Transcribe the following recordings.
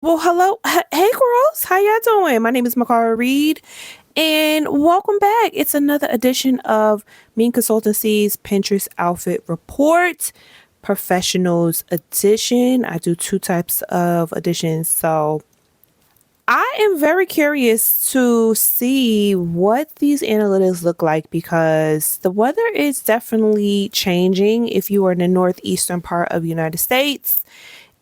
Well, hello. Hey, girls. How y'all doing? My name is Mikara Reid, and welcome back. It's another edition of MIIEN Consultancy's Pinterest Outfit Report, Professionals Edition. I do two types of editions, so I am very curious to see what these analytics look like because the weather is definitely changing if you are in the northeastern part of the United States.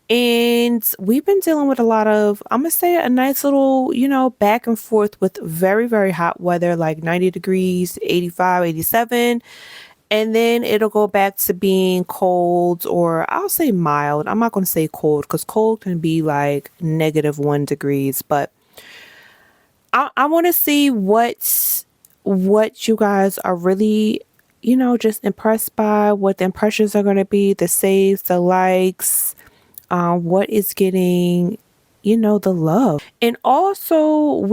And we've been dealing with a lot of, I'm going to say a nice little, back and forth with very, very hot weather, like 90 degrees, 85, 87. And then it'll go back to being cold, or I'll say mild. I'm not going to say cold because cold can be like -1 degrees. But I want to see what you guys are really, just impressed by, what the impressions are going to be, the saves, the likes, what is getting the love. And also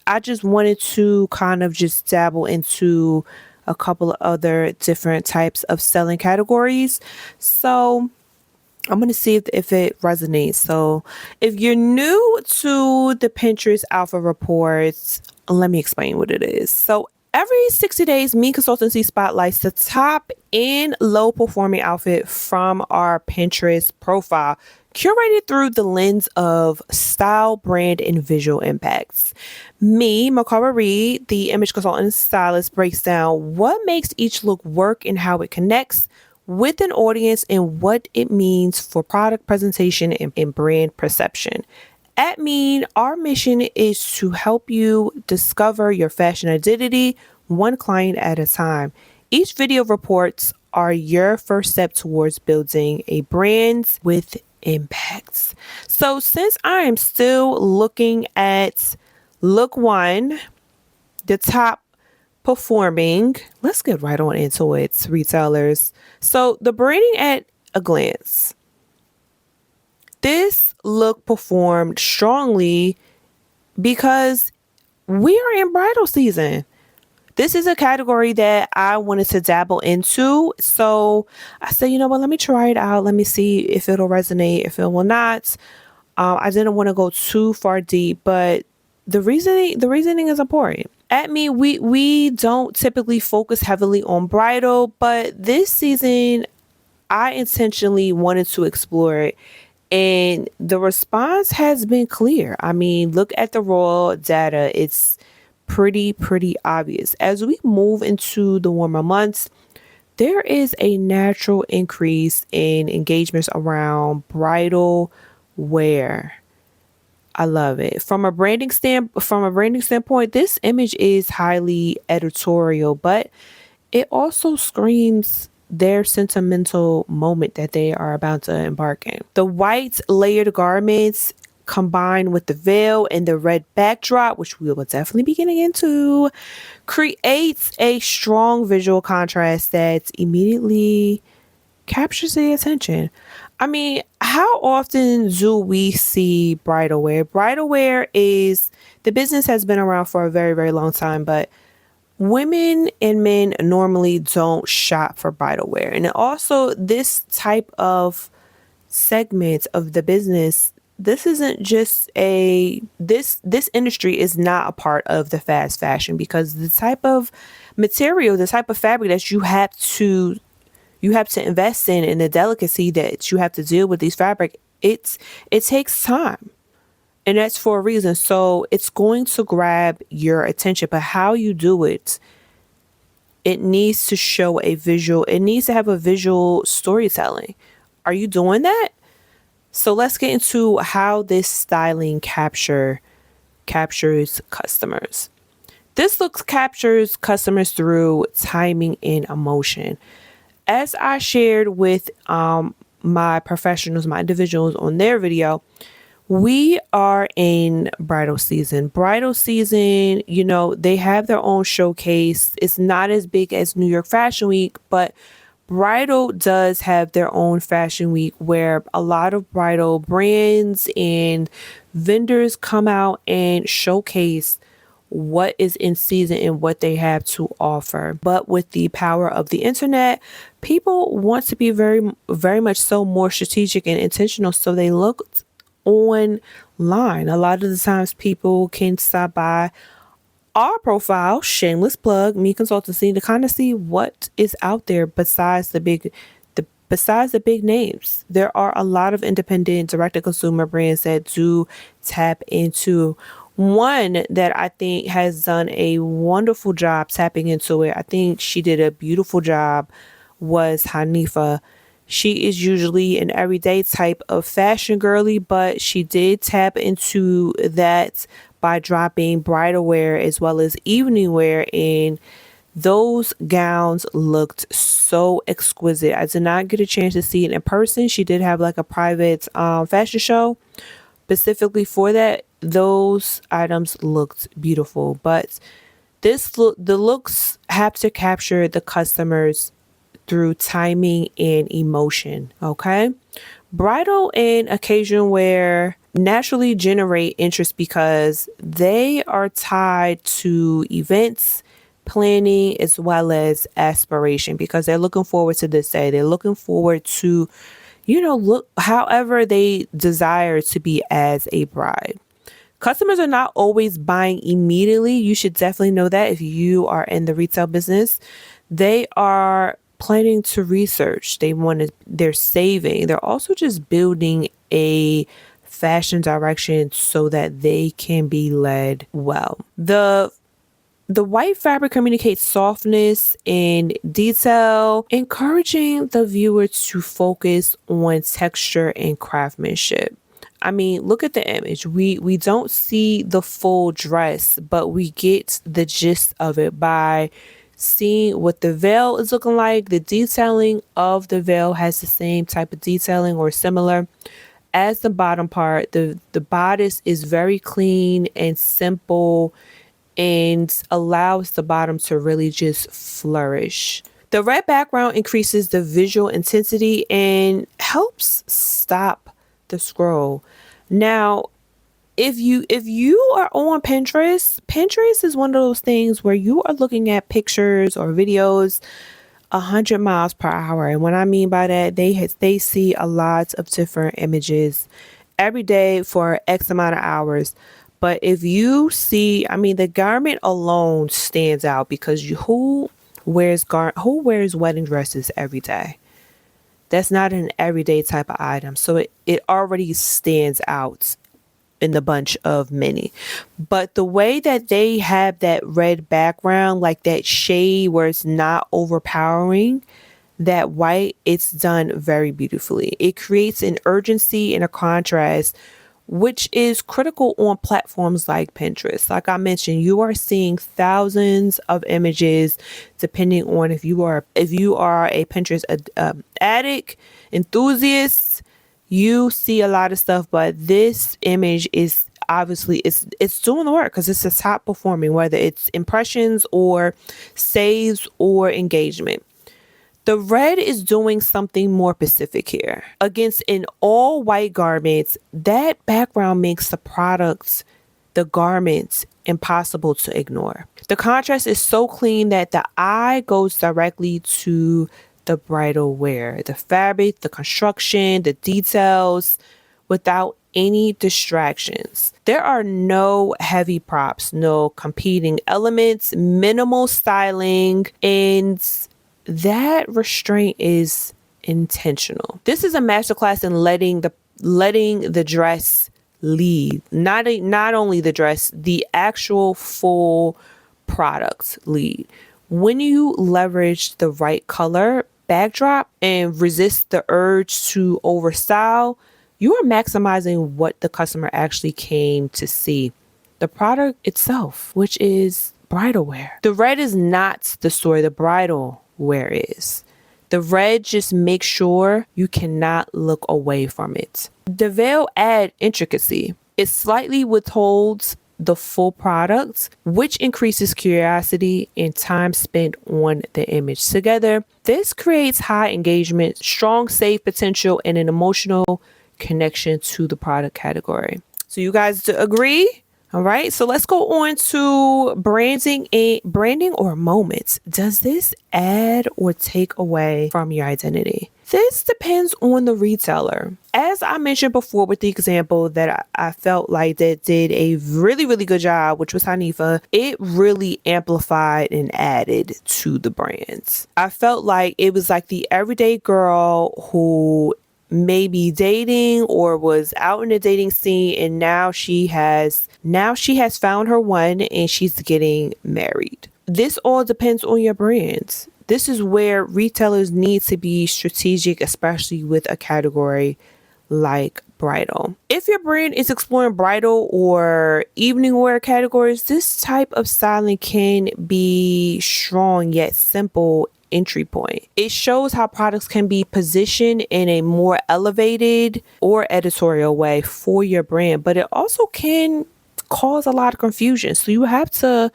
I just wanted to kind of just dabble into a couple of other different types of selling categories. So I'm going to see if it resonates. So if you're new to the Pinterest Alpha Reports, let me explain what it is. So every 60 days, MIIEN Consultancy spotlights the top and low performing outfit from our Pinterest profile, curated through the lens of style, brand, and visual impacts. Me, Mikara Reid, the image consultant stylist, breaks down what makes each look work and how it connects with an audience and what it means for product presentation and brand perception. At MIIEN, our mission is to help you discover your fashion identity one client at a time. Each video reports are your first step towards building a brand with impacts. So since I am still looking at look one, the top performing, let's get right on into it, retailers. So the branding at a glance. This look performed strongly because we are in bridal season. This is a category that I wanted to dabble into. So I said, you know what, let me try it out. Let me see if it'll resonate, if it will not. I didn't want to go too far deep, but the reasoning is important. At MIIEN, we don't typically focus heavily on bridal, but this season I intentionally wanted to explore it. And the response has been clear. I mean, look at the raw data. It's pretty obvious. As we move into the warmer months, there is a natural increase in engagements around bridal wear. I love it. From a branding standpoint, this image is highly editorial, but it also screams their sentimental moment that they are about to embark in. The white layered garments combined with the veil and the red backdrop, which we will definitely be getting into, creates a strong visual contrast that immediately captures the attention. I mean, how often do we see bridal wear? Bridal wear is, the business has been around for a very, very long time, but women and men normally don't shop for bridal wear. And also, this type of segment of the business, this isn't just this industry is not a part of the fast fashion, because the type of material, the type of fabric that you have to invest in, and the delicacy that you have to deal with these fabric, it takes time. And that's for a reason. So it's going to grab your attention, but how you do it, it needs to show a visual, it needs to have a visual storytelling. Are you doing that? So let's get into how this styling captures customers. This look captures customers through timing and emotion. As I shared with my professionals, my individuals on their video, we are in bridal season. Bridal season, they have their own showcase. It's not as big as New York Fashion Week, but bridal does have their own fashion week where a lot of bridal brands and vendors come out and showcase what is in season and what they have to offer. But with the power of the internet, people want to be very, very much so more strategic and intentional. So they look online. A lot of the times people can stop by our profile, shameless plug, MIIEN Consultancy, to kind of see what is out there besides the big names. There are a lot of independent direct-to-consumer brands that do tap into. One that I think has done a wonderful job tapping into it, I think she did a beautiful job, was Hanifa. She is usually an everyday type of fashion girly, but she did tap into that by dropping bridal wear as well as evening wear, and those gowns looked so exquisite. I did not get a chance to see it in person. She did have like a private fashion show specifically for that. Those items looked beautiful, but the looks have to capture the customers through timing and emotion. Okay. Bridal and occasion wear naturally generate interest because they are tied to events, planning, as well as aspiration, because they're looking forward to this day. They're looking forward to, look however they desire to be as a bride. Customers are not always buying immediately. You should definitely know that if you are in the retail business. They are planning to research. They're saving. They're also just building a fashion direction so that they can be led well. The white fabric communicates softness and detail, encouraging the viewer to focus on texture and craftsmanship. I mean, look at the image. We don't see the full dress, but we get the gist of it by seeing what the veil is looking like. The detailing of the veil has the same type of detailing or similar as the bottom part. The bodice is very clean and simple and allows the bottom to really just flourish. The red background increases the visual intensity and helps stop the scroll. Now, if you are on Pinterest is one of those things where you are looking at pictures or videos 100 miles per hour. And what I mean by that, they see a lot of different images every day for X amount of hours. But if you see, I mean, the garment alone stands out because who wears wedding dresses every day? That's not an everyday type of item. So it already stands out in the bunch of many. But the way that they have that red background, like that shade where it's not overpowering, that white, it's done very beautifully. It creates an urgency and a contrast, which is critical on platforms like Pinterest. Like I mentioned, you are seeing thousands of images depending on if you are a Pinterest addict, enthusiast, you see a lot of stuff, but this image is obviously it's doing the work because it's the top performing, whether it's impressions or saves or engagement. The red is doing something more specific here. Against an all white garments, that background makes the garments impossible to ignore. The contrast is so clean that the eye goes directly to the bridal wear, the fabric, the construction, the details, without any distractions. There are no heavy props, no competing elements, minimal styling, and that restraint is intentional. This is a masterclass in letting the dress lead. Not only the dress, the actual full product lead. When you leverage the right color backdrop and resist the urge to overstyle, you are maximizing what the customer actually came to see. The product itself, which is bridal wear. The red is not the story, the bridal wear is. The red just makes sure you cannot look away from it. The veil adds intricacy. It slightly withholds the full product, which increases curiosity and time spent on the image. Together, this creates high engagement, strong save potential, and an emotional connection to the product category. So you guys agree? All right, so let's go on to branding or moments. Does this add or take away from your identity? This depends on the retailer. As I mentioned before with the example that I felt like that did a really, really good job, which was Hanifa, it really amplified and added to the brands. I felt like it was like the everyday girl who may be dating or was out in the dating scene, and now she has found her one and she's getting married. This all depends on your brands. This is where retailers need to be strategic, especially with a category like bridal. If your brand is exploring bridal or evening wear categories, this type of styling can be strong yet simple entry point. It shows how products can be positioned in a more elevated or editorial way for your brand, but it also can cause a lot of confusion. So you have to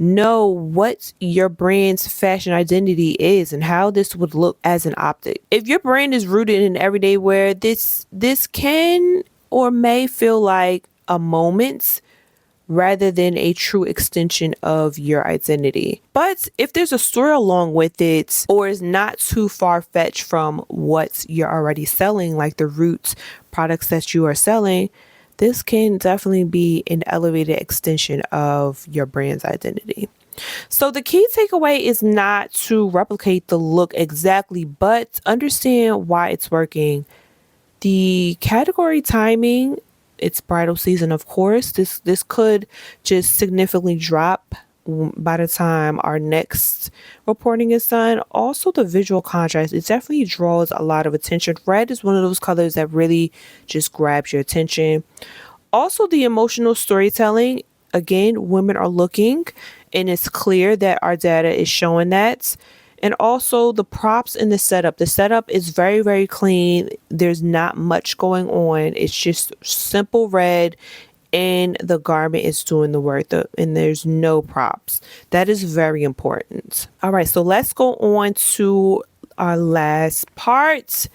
know what your brand's fashion identity is and how this would look as an optic. If your brand is rooted in everyday wear, this can or may feel like a moment rather than a true extension of your identity. But if there's a story along with it, or is not too far-fetched from what you're already selling, like the roots products that you are selling, this can definitely be an elevated extension of your brand's identity. So the key takeaway is not to replicate the look exactly, but understand why it's working. The category timing, it's bridal season, of course. This could just significantly drop by the time our next reporting is done. Also, the visual contrast, it definitely draws a lot of attention. Red is one of those colors that really just grabs your attention. Also, the emotional storytelling. Again, women are looking, and it's clear that our data is showing that. And also the props and the setup. The setup is very, very clean. There's not much going on. It's just simple red, and the garment is doing the work, and there's no props. That is very important. All right, so let's go on to our last part,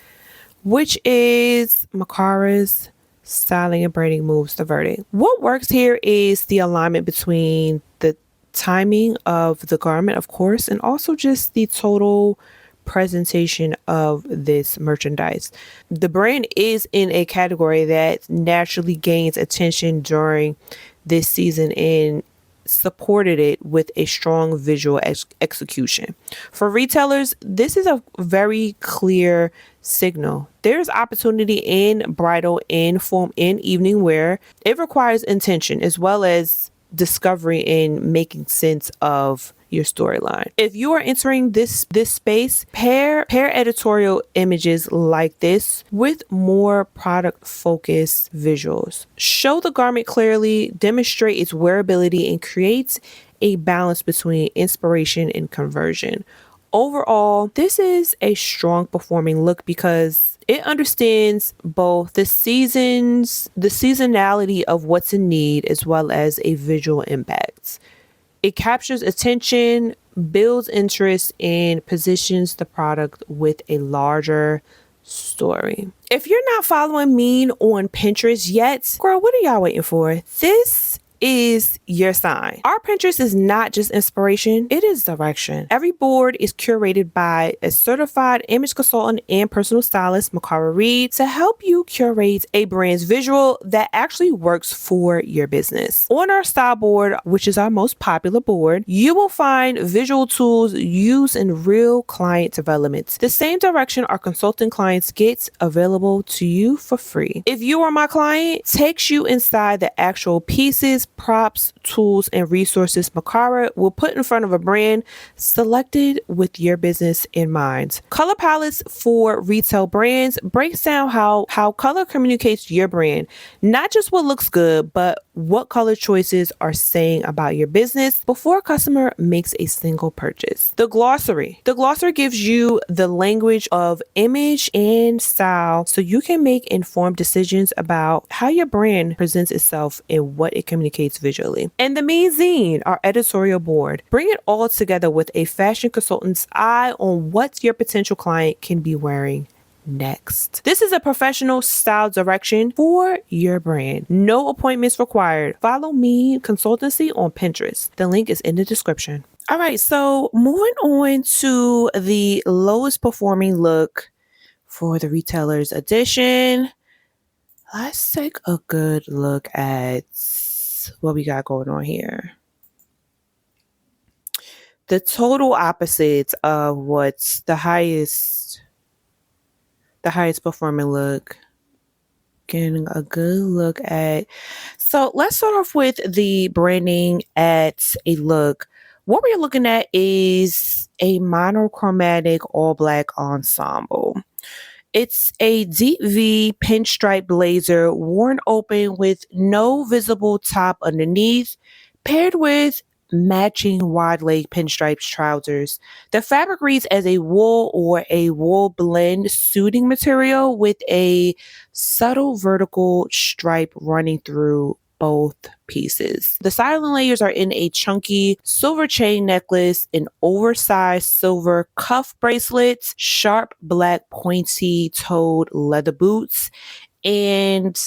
which is Mikara's styling and branding moves, the verdict. What works here is the alignment between the timing of the garment, of course, and also just the total presentation of this merchandise. The brand is in a category that naturally gains attention during this season and supported it with a strong visual execution. For retailers, this is a very clear signal. There's opportunity in bridal, in form, in evening wear. It requires intention as well as discovery and making sense of your storyline. If you are entering this space, pair editorial images like this with more product focused visuals. Show the garment clearly, demonstrate its wearability, and create a balance between inspiration and conversion. Overall, this is a strong performing look because it understands both the seasonality of what's in need as well as a visual impact. It captures attention, builds interest, and positions the product with a larger story. If you're not following MIIEN on Pinterest yet, girl, what are y'all waiting for? This is your sign. Our Pinterest is not just inspiration, it is direction. Every board is curated by a certified image consultant and personal stylist, Mikara Reid, to help you curate a brand's visual that actually works for your business. On our style board, which is our most popular board, you will find visual tools used in real client development. The same direction our consulting clients get available to you for free. If you are my client, takes you inside the actual pieces, props, tools, and resources Mikara will put in front of a brand selected with your business in mind. Color palettes for retail brands breaks down how color communicates your brand, not just what looks good, but what color choices are saying about your business before a customer makes a single purchase. The glossary gives you the language of image and style so you can make informed decisions about how your brand presents itself and what it communicates visually. And the MIIEN Zine, our editorial board, bring it all together with a fashion consultant's eye on what your potential client can be wearing next. This is a professional style direction for your brand. No appointments required. Follow MIIEN Consultancy on Pinterest. The link is in the description. All right, so moving on to the lowest performing look for the retailer's edition. Let's take a good look at what we got going on here. The total opposite of what's the highest performing look. Getting a good look at. So let's start off with the branding at a look. What we're looking at is a monochromatic all black ensemble. It's a deep V pinstripe blazer worn open with no visible top underneath, paired with matching wide leg pinstripes trousers. The fabric reads as a wool or a wool blend suiting material with a subtle vertical stripe running through both pieces. The styling layers are in a chunky silver chain necklace, an oversized silver cuff bracelets, sharp black pointy-toed leather boots, and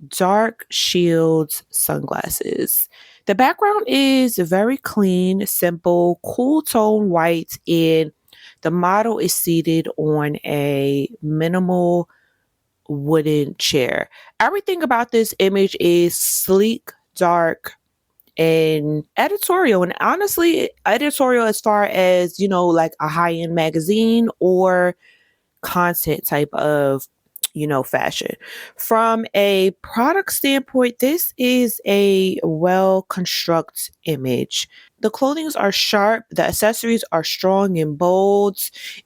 dark shields sunglasses. The background is very clean, simple, cool tone white, and the model is seated on a minimal wooden chair. Everything about this image is sleek, dark, and editorial. And honestly, editorial as far as, like a high-end magazine or content type of, fashion. From a product standpoint, this is a well-constructed image. The clothings are sharp, the accessories are strong and bold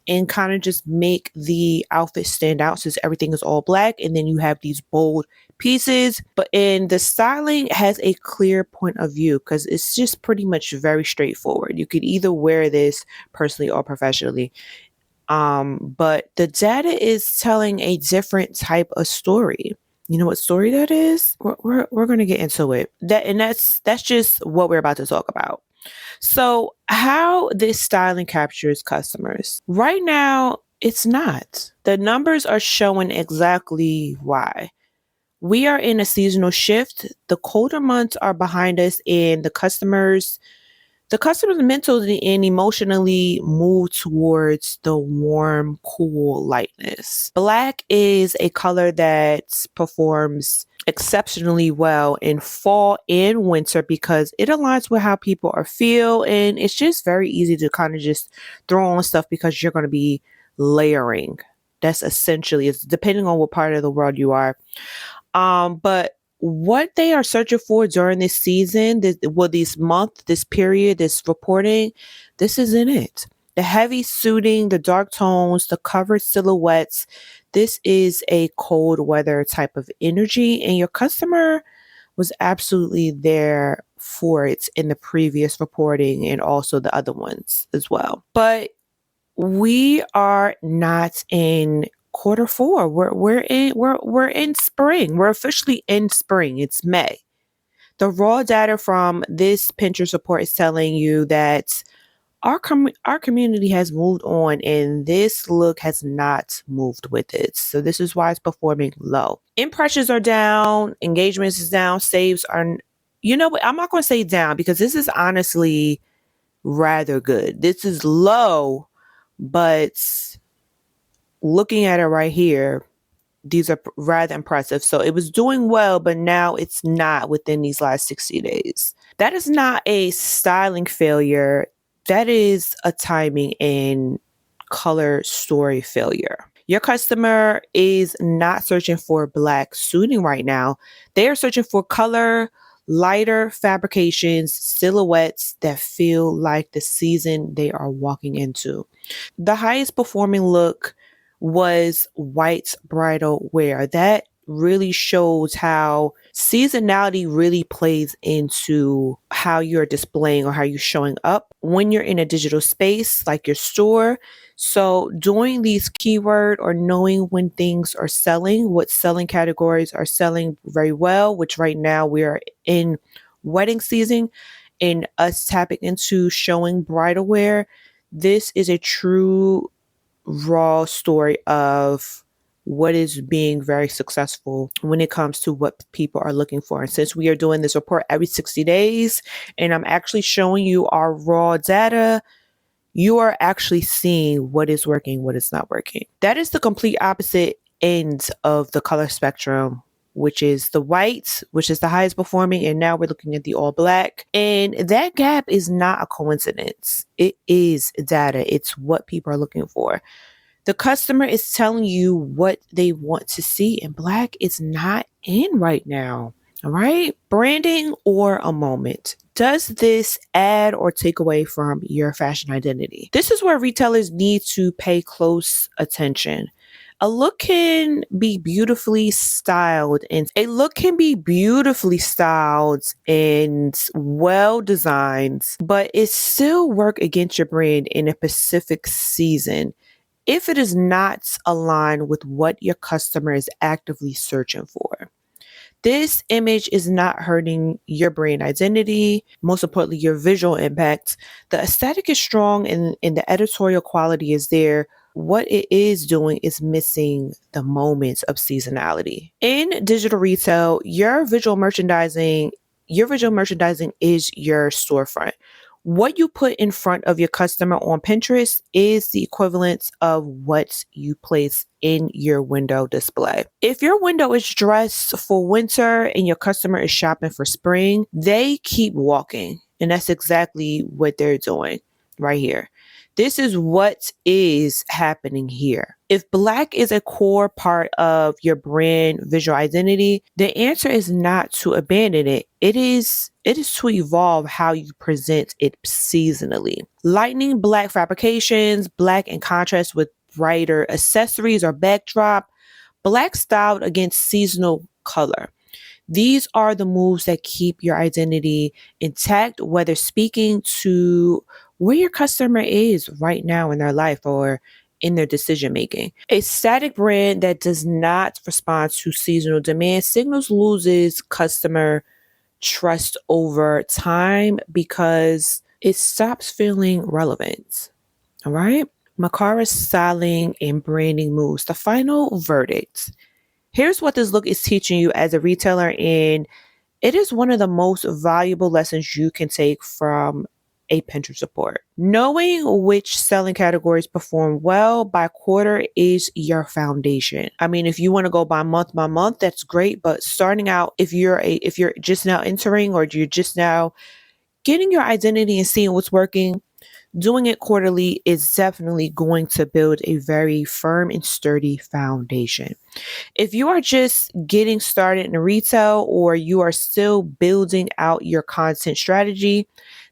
and kind of just make the outfit stand out since everything is all black and then you have these bold pieces. But in the styling has a clear point of view because it's just pretty much very straightforward. You could either wear this personally or professionally. But the data is telling a different type of story. You know what story that is? We're gonna get into it. That's just what we're about to talk about. So how this styling captures customers. Right now, it's not. The numbers are showing exactly why. We are in a seasonal shift. The colder months are behind us and the customers mentally and emotionally move towards the warm, cool lightness. Black is a color that performs exceptionally well in fall and winter because it aligns with how people are feel, and it's just very easy to kind of just throw on stuff because you're going to be layering. That's essentially, it's depending on what part of the world you are. But what they are searching for during this season, this month, this period, this reporting, this isn't it. The heavy suiting, the dark tones, the covered silhouettes, this is a cold weather type of energy, and your customer was absolutely there for it in the previous reporting and also the other ones as well. But we are not in quarter 4. We're in spring. We're officially in spring. It's May. The raw data from this Pinterest report is telling you that our community has moved on and this look has not moved with it. So this is why it's performing low. Impressions are down, engagements is down, saves are, you know what? I'm not going to say down because this is honestly rather good. This is low, but looking at it right here, these are rather impressive. So it was doing well, but now it's not within these last 60 days. That is not a styling failure. That is a timing and color story failure. Your customer is not searching for black suiting right now. They are searching for color, lighter fabrications, silhouettes that feel like the season they are walking into. The highest performing look was white bridal wear. That really shows how seasonality really plays into how you're displaying or how you're showing up when you're in a digital space like your store. So doing these keyword or knowing when things are selling, what selling categories are selling very well, which right now we are in wedding season, and us tapping into showing bridal wear. This is a true raw story of what is being very successful when it comes to what people are looking for. And since we are doing this report every 60 days and I'm actually showing you our raw data, you are actually seeing what is working, what is not working. That is the complete opposite ends of the color spectrum, which is the white, which is the highest performing, and now we're looking at the all black. And that gap is not a coincidence. It is data. It's what people are looking for. The customer is telling you what they want to see, and black is not in right now. All right. Branding or a moment. Does this add or take away from your fashion identity? This is where retailers need to pay close attention. A look can be beautifully styled and well designed, but it still work against your brand in a specific season if it is not aligned with what your customer is actively searching for. This image is not hurting your brand identity, most importantly, your visual impact. The aesthetic is strong and the editorial quality is there. What it is doing is missing the moments of seasonality. In digital retail, your visual merchandising is your storefront. What you put in front of your customer on Pinterest is the equivalent of what you place in your window display. If your window is dressed for winter and your customer is shopping for spring, they keep walking. And that's exactly what they're doing right here. This is what is happening here. If black is a core part of your brand visual identity, the answer is not to abandon it. It is to evolve how you present it seasonally. Lightning black fabrications, black in contrast with brighter accessories or backdrop, black styled against seasonal color. These are the moves that keep your identity intact, whether speaking to where your customer is right now in their life or in their decision making. A static brand that does not respond to seasonal demand signals loses customer trust over time because it stops feeling relevant. All right. Mikara's styling and branding moves. The final verdict. Here's what this look is teaching you as a retailer, and it is one of the most valuable lessons you can take from a Pinterest report. Knowing which selling categories perform well by quarter is your foundation. I mean, if you want to go by month, that's great. But starting out, if you're just now entering or you're just now getting your identity and seeing what's working, doing it quarterly is definitely going to build a very firm and sturdy foundation. If you are just getting started in retail or you are still building out your content strategy,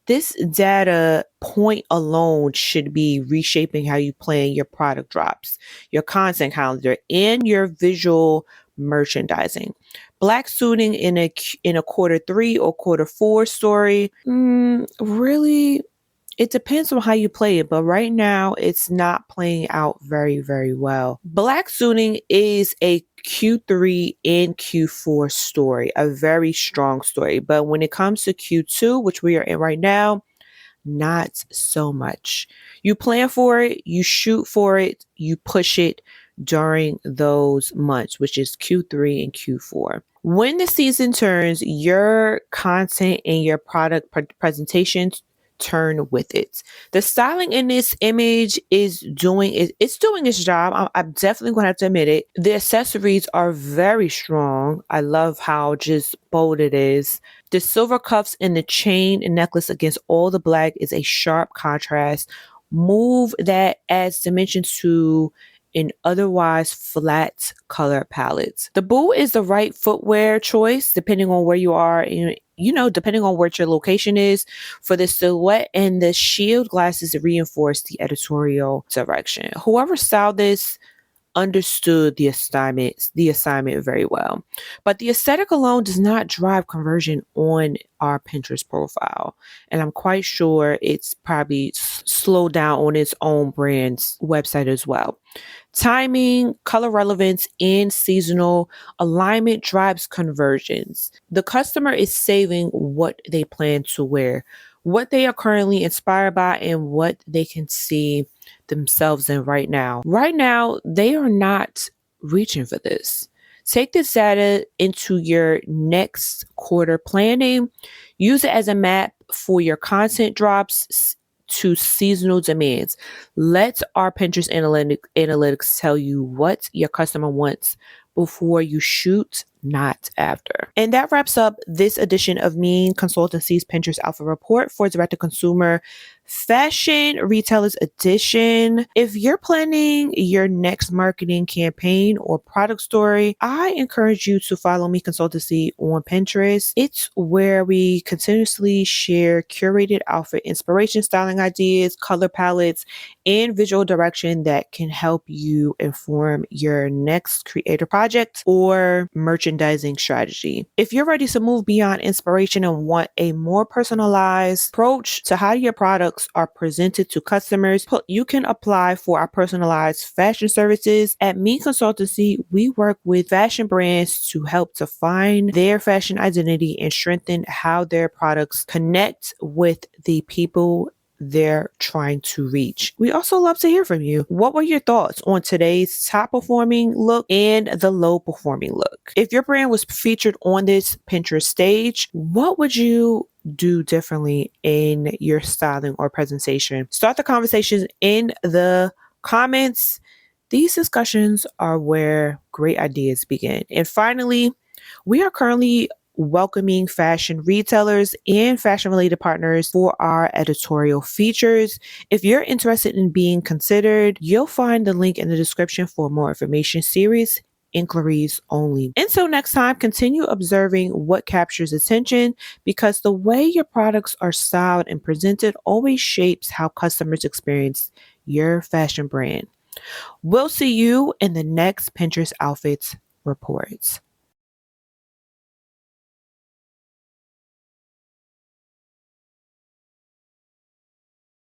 this data point alone should be reshaping how you plan your product drops, your content calendar, and your visual merchandising. Black suiting in a quarter 3 or quarter 4 story, really it depends on how you play it, but right now it's not playing out very, very well. Black suiting is a Q3 and Q4 story, a very strong story. But when it comes to Q2, which we are in right now, not so much. You plan for it, you shoot for it, you push it during those months, which is Q3 and Q4. When the season turns, your content and your product presentations turn with it. The styling in this image is doing its job. I'm definitely going to have to admit it. The accessories are very strong. I love how just bold it is. The silver cuffs and the chain and necklace against all the black is a sharp contrast. Move that adds dimension to an otherwise flat color palette. The boot is the right footwear choice depending on where you are, depending on where your location is for the silhouette, and the shield glasses reinforce the editorial direction. Whoever styled this understood the assignment very well. But the aesthetic alone does not drive conversion on our Pinterest profile. And I'm quite sure it's probably slowed down on its own brand's website as well. Timing, color relevance, and seasonal alignment drives conversions. The customer is saving what they plan to wear, what they are currently inspired by, and what they can see themselves in right now. Right now, they are not reaching for this. Take this data into your next quarter planning. Use it as a map for your content drops. to seasonal demands. Let our Pinterest analytics tell you what your customer wants before you shoot, not after. And that wraps up this edition of MIIEN Consultancy's Pinterest Alpha Report for direct-to-consumer fashion retailers edition. If you're planning your next marketing campaign or product story, I encourage you to follow MIIEN Consultancy on Pinterest. It's where we continuously share curated outfit inspiration, styling ideas, color palettes, and visual direction that can help you inform your next creator project or merchandising strategy. If you're ready to move beyond inspiration and want a more personalized approach to how your products are presented to customers, you can apply for our personalized fashion services. At MIIEN Consultancy, we work with fashion brands to help define their fashion identity and strengthen how their products connect with the people they're trying to reach. We also love to hear from you. What were your thoughts on today's top performing look and the low performing look? If your brand was featured on this Pinterest stage, what would you do differently in your styling or presentation? Start the conversations in the comments. These discussions are where great ideas begin. And finally, we are currently welcoming fashion retailers and fashion related partners for our editorial features. If you're interested in being considered, you'll find the link in the description for more information. Series inquiries only. Until next time, continue observing what captures attention, because the way your products are styled and presented always shapes how customers experience your fashion brand. We'll see you in the next Pinterest Outfits Reports.